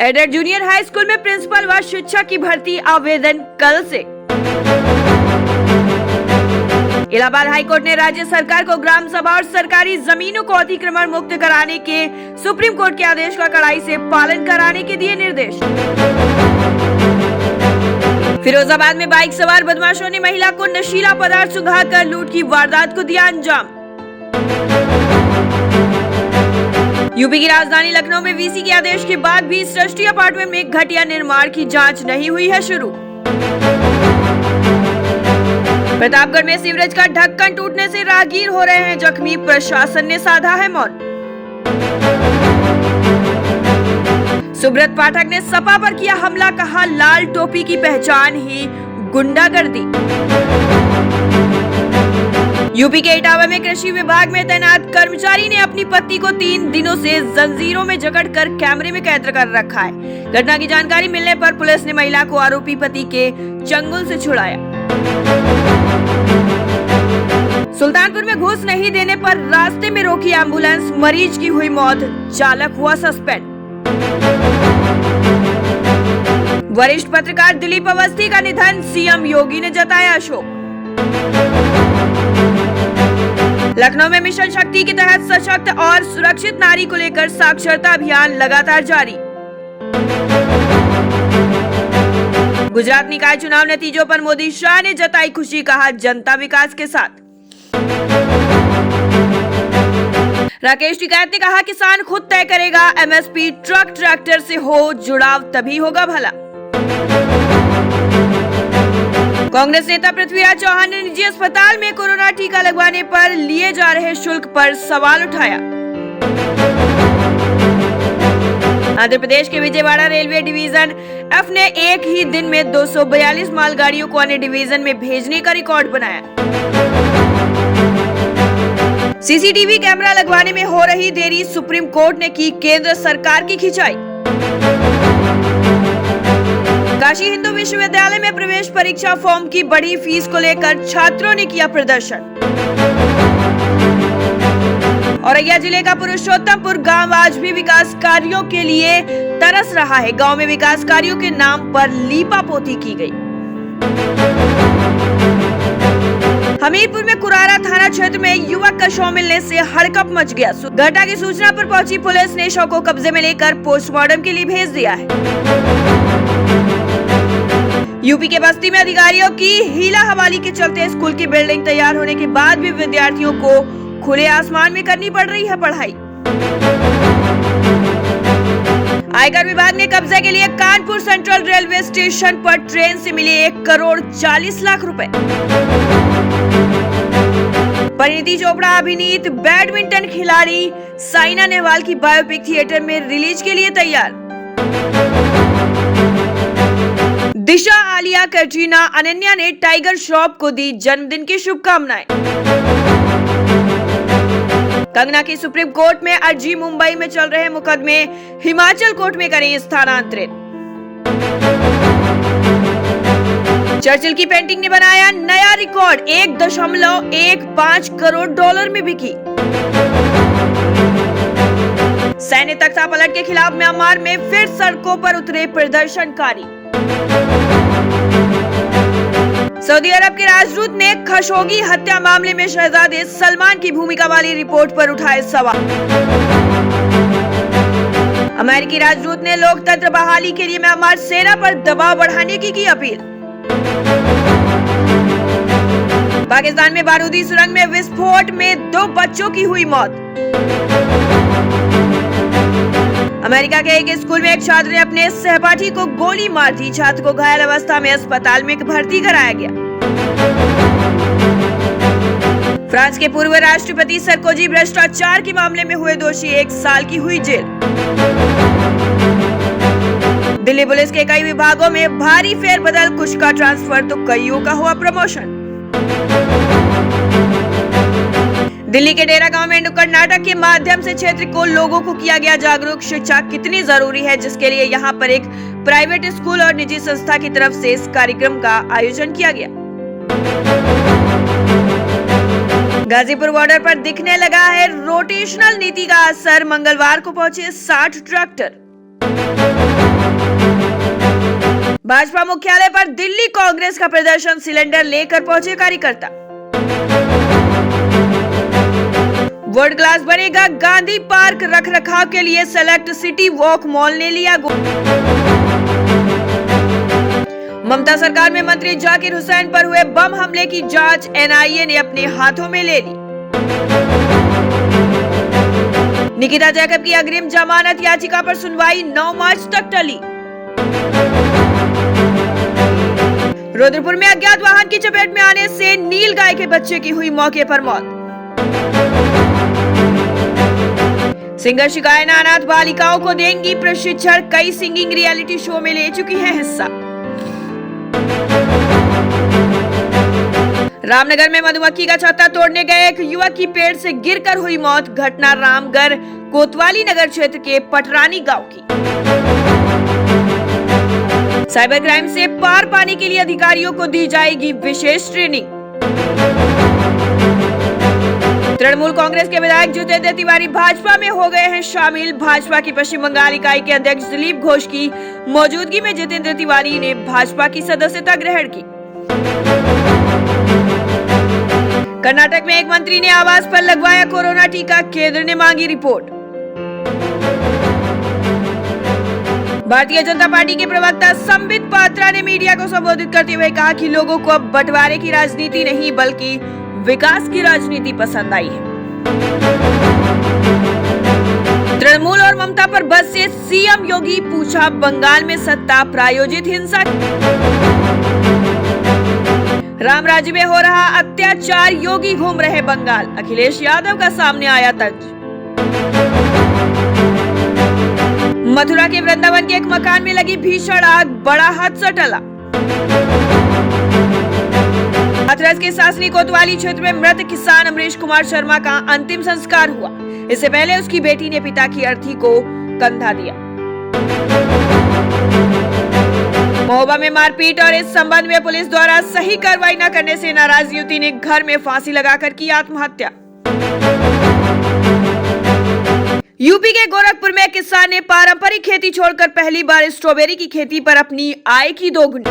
Cadet junior high school में principal व शिक्षक की भर्ती आवेदन कल से। इलाहाबाद हाईकोर्ट ने राज्य सरकार को ग्राम सभा और सरकारी जमीनों को अतिक्रमण मुक्त कराने के सुप्रीम कोर्ट के आदेश का कड़ाई से पालन कराने के दिए निर्देश। फिरोजाबाद में बाइक सवार बदमाशों ने महिला को नशीला पदार्थ सुंघाकर लूट की वारदात को दिया अंजाम। यूपी की राजधानी लखनऊ में वीसी के आदेश के बाद भी सृष्टि अपार्टमेंट में घटिया निर्माण की जांच नहीं हुई है शुरू। प्रतापगढ़ में सीवरेज का ढक्कन टूटने से राहगीर हो रहे हैं जख्मी, प्रशासन ने साधा है मौन। सुब्रत पाठक ने सपा पर किया हमला, कहा लाल टोपी की पहचान ही गुंडागर्दी। यूपी के इटावा में कृषि विभाग में तैनात कर्मचारी ने अपनी पत्नी को 3 दिनों से जंजीरों में जकड़कर कैमरे में कैद कर रखा है। घटना की जानकारी मिलने पर पुलिस ने महिला को आरोपी पति के चंगुल से छुड़ाया। सुल्तानपुर में घूस नहीं देने पर रास्ते में रोकी एम्बुलेंस, मरीज की हुई मौत, चालक हुआ सस्पेंड। वरिष्ठ पत्रकार दिलीप अवस्थी का निधन, सीएम योगी ने जताया शोक। लखनऊ में मिशन शक्ति के तहत सशक्त और सुरक्षित नारी को लेकर साक्षरता अभियान लगातार जारी। गुजरात निकाय चुनाव नतीजों पर मोदी शाह ने जताई खुशी, कहा जनता विकास के साथ। राकेश टिकैत ने कहा किसान खुद तय करेगा एमएसपी, ट्रक ट्रैक्टर से हो जुड़ाव तभी होगा भला। कांग्रेस नेता पृथ्वीराज चौहान ने निजी अस्पताल में कोरोना टीका लगवाने पर लिए जा रहे शुल्क पर सवाल उठाया। आंध्र प्रदेश के विजयवाड़ा रेलवे डिवीजन एफ ने एक ही दिन में 242 मालगाड़ियों को अन्य डिवीजन में भेजने का रिकॉर्ड बनाया। सीसीटीवी कैमरा लगवाने में हो रही देरी, सुप्रीम कोर्ट ने की केंद्र सरकार की खिंचाई। काशी हिंदू विश्वविद्यालय में प्रवेश परीक्षा फॉर्म की बढ़ी फीस को लेकर छात्रों ने किया प्रदर्शन। औरैया जिले का पुरुषोत्तमपुर गांव आज भी विकास कार्यों के लिए तरस रहा है। गांव में विकास कार्यों के नाम पर लीपापोती की गई। हमीरपुर में कुरारा थाना क्षेत्र में युवक का शव मिलने से हड़कंप मच गया। घटना की सूचना पर पहुंची पुलिस ने शव को कब्जे में लेकर पोस्टमार्टम के लिए भेज दिया है। यूपी के बस्ती में अधिकारियों की हीला हवाली के चलते स्कूल की बिल्डिंग तैयार होने के बाद भी विद्यार्थियों को खुले आसमान में करनी पड़ रही है पढ़ाई। आयकर विभाग ने कब्जे के लिए कानपुर सेंट्रल रेलवे स्टेशन पर ट्रेन से मिले 1,40,00,000 रुपए। परिणीति चोपड़ा अभिनीत बैडमिंटन खिलाड़ी साइना नेहवाल की बायोपिक थिएटर में रिलीज के लिए तैयार। दिशा, आलिया, कैटरीना, अनन्या ने टाइगर श्रॉफ को दी जन्मदिन की शुभकामनाएं। कंगना की सुप्रीम कोर्ट में अर्जी, मुंबई में चल रहे मुकदमे हिमाचल कोर्ट में करें स्थानांतरित। चर्चिल की पेंटिंग ने बनाया नया रिकॉर्ड, 1.15 करोड़ डॉलर में बिकी। सैन्य तख्तापलट के खिलाफ म्यांमार में फिर सड़कों पर उतरे प्रदर्शनकारी। सऊदी अरब के राजदूत ने खशोगी हत्या मामले में शहजादे सलमान की भूमिका वाली रिपोर्ट पर उठाए सवाल। अमेरिकी राजदूत ने लोकतंत्र बहाली के लिए म्यांमार सेना पर दबाव बढ़ाने की अपील। पाकिस्तान में बारूदी सुरंग में विस्फोट में 2 बच्चों की हुई मौत। अमेरिका के एक स्कूल में एक छात्र ने अपने सहपाठी को गोली मार दी। छात्र को घायल अवस्था में अस्पताल में भर्ती कराया गया। फ्रांस के पूर्व राष्ट्रपति सरकोजी भ्रष्टाचार के मामले में हुए दोषी, 1 साल की हुई जेल। दिल्ली पुलिस के कई विभागों में भारी फेरबदल, कुछ का ट्रांसफर तो कईयों का हुआ प्रमोशन। दिल्ली के डेरा गांव में नुक्कड़ नाटक के माध्यम से क्षेत्र को लोगों को किया गया जागरूक। शिक्षा कितनी जरूरी है, जिसके लिए यहां पर एक प्राइवेट स्कूल और निजी संस्था की तरफ से इस कार्यक्रम का आयोजन किया गया। गाजीपुर बॉर्डर पर दिखने लगा है रोटेशनल नीति का असर। मंगलवार को पहुंचे 60 ट्रैक्टर। भाजपा मुख्यालय पर दिल्ली कांग्रेस का प्रदर्शन, सिलेंडर लेकर पहुंचे कार्यकर्ता। वर्ल्ड क्लास बनेगा गांधी पार्क, रखरखाव के लिए सेलेक्ट सिटी वॉक मॉल ने लिया ममता सरकार में मंत्री जाकिर हुसैन पर हुए बम हमले की जांच एनआईए ने अपने हाथों में ले ली। निकिता जैकब की अग्रिम जमानत याचिका पर सुनवाई 9 मार्च तक टली। रुद्रपुर में अज्ञात वाहन की चपेट में आने से नील गाय के बच्चे की हुई मौके पर मौत। सिंगर शिकायना अनाथ बालिकाओं को देंगी प्रशिक्षण, कई सिंगिंग रियलिटी शो में ले चुकी है हिस्सा। रामनगर में मधुमक्खी का छत्ता तोड़ने गए एक युवक की पेड़ से गिरकर हुई मौत। घटना रामगढ़ कोतवाली नगर क्षेत्र के पटरानी गांव की। साइबर क्राइम से पार पाने के लिए अधिकारियों को दी जाएगी विशेष ट्रेनिंग। तृणमूल कांग्रेस के विधायक जितेंद्र तिवारी भाजपा में हो गए हैं शामिल। भाजपा की पश्चिम बंगाल इकाई के अध्यक्ष दिलीप घोष की मौजूदगी में जितेंद्र तिवारी ने भाजपा की सदस्यता ग्रहण की। कर्नाटक में एक मंत्री ने आवास पर लगवाया कोरोना टीका, केंद्र ने मांगी रिपोर्ट। भारतीय जनता पार्टी के प्रवक्ता संबित पात्रा ने मीडिया को संबोधित करते हुए कहा कि लोगों को अब बंटवारे की राजनीति नहीं बल्कि विकास की राजनीति पसंद आई है। तृणमूल और ममता पर बस से सीएम योगी पूछा, बंगाल में सत्ता प्रायोजित हिंसा, राम राज्य में हो रहा अत्याचार, योगी घूम रहे बंगाल, अखिलेश यादव का सामने आया तंज। मथुरा के वृंदावन के एक मकान में लगी भीषण आग, बड़ा हादसा टला। हाथरस के सासनी कोतवाली क्षेत्र में मृत किसान अमरीश कुमार शर्मा का अंतिम संस्कार हुआ। इससे पहले उसकी बेटी ने पिता की अर्थी को कंधा दिया। महोबा में मारपीट और इस संबंध में पुलिस द्वारा सही कार्रवाई न करने से नाराज युवती ने घर में फांसी लगाकर की आत्महत्या। यूपी के गोरखपुर में किसान ने पारंपरिक खेती छोड़कर पहली बार स्ट्रॉबेरी की खेती पर अपनी आय की दोगुनी।